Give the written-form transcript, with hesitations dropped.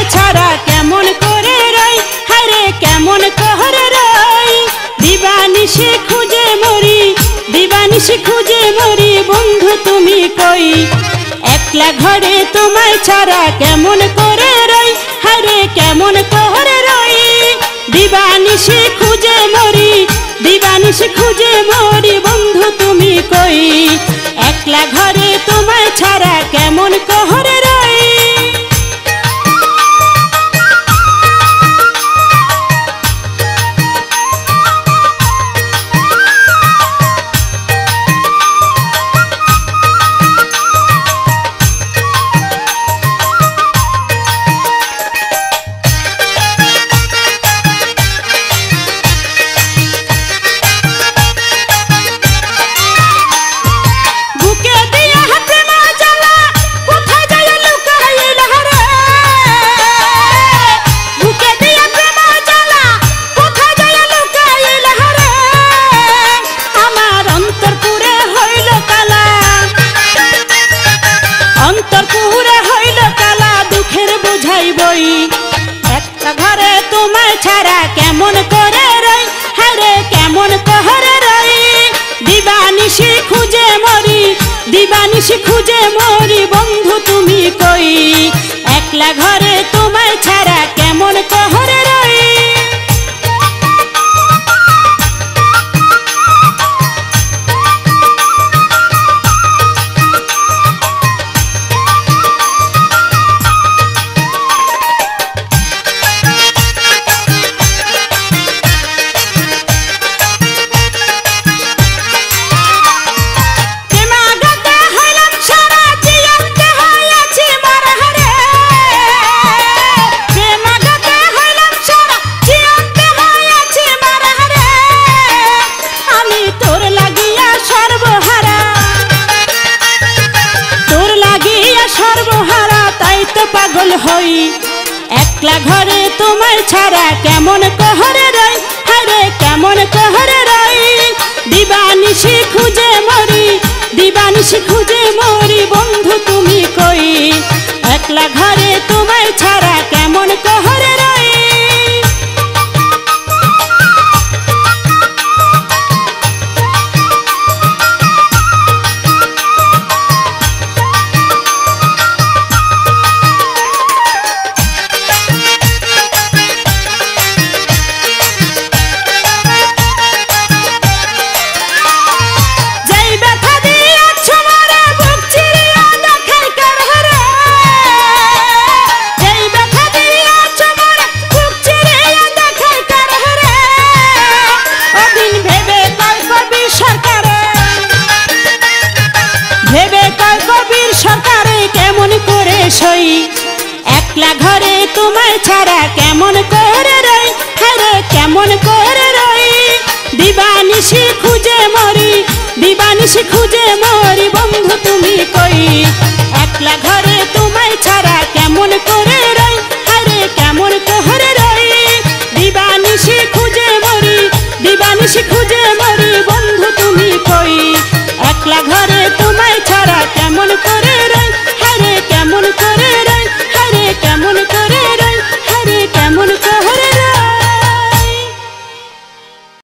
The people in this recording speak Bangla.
তোমায় ছাড়া কেমন করে রই, হারে কেমন করে রই। দিবানিশি খুঁজে মরি, দিবানিশি খুঁজে মরি, বন্ধু তুমি কই। একলা ঘরে তোমায় ছাড়া কেমন করে রই, হারে কেমন করে রই। দিবানিশি খুঁজে মরি, দিবানিশি খুঁজে মরি, বন্ধু তুমি কই। একলা ঘরে তোমায় ছাড়া কেমন করে রই। একটা ঘরে তোমায় ছাড়া কেমন করে রই, হারে কেমন করে রই। দিবানিশি খুঁজে মরি, দিবানিশি খুঁজে মরি, বন্ধু তুমি কই। একলা ঘরে তোমায় ছাড়া কেমন করে রই। পাগল হই একলা ঘরে তোমায় ছাড়া কেমন করে রই, হারে কেমন করে রই। দিবানিশি খুঁজে মরি, দিবানিশি খুঁজে মরি, বন্ধু তুমি কই। একলা ঘরে তোমায় ছাড়া কেমন করে রই। একলা ঘরে তোমায় ছাড়া কেমন করে রই, হারে কেমন করে রই। দিবানিশি খুঁজে মরি, দিবানিশি খুঁজে মরি, বন্ধু তুমি কই। একলা ঘরে তোমায় ছাড়া কেমন করে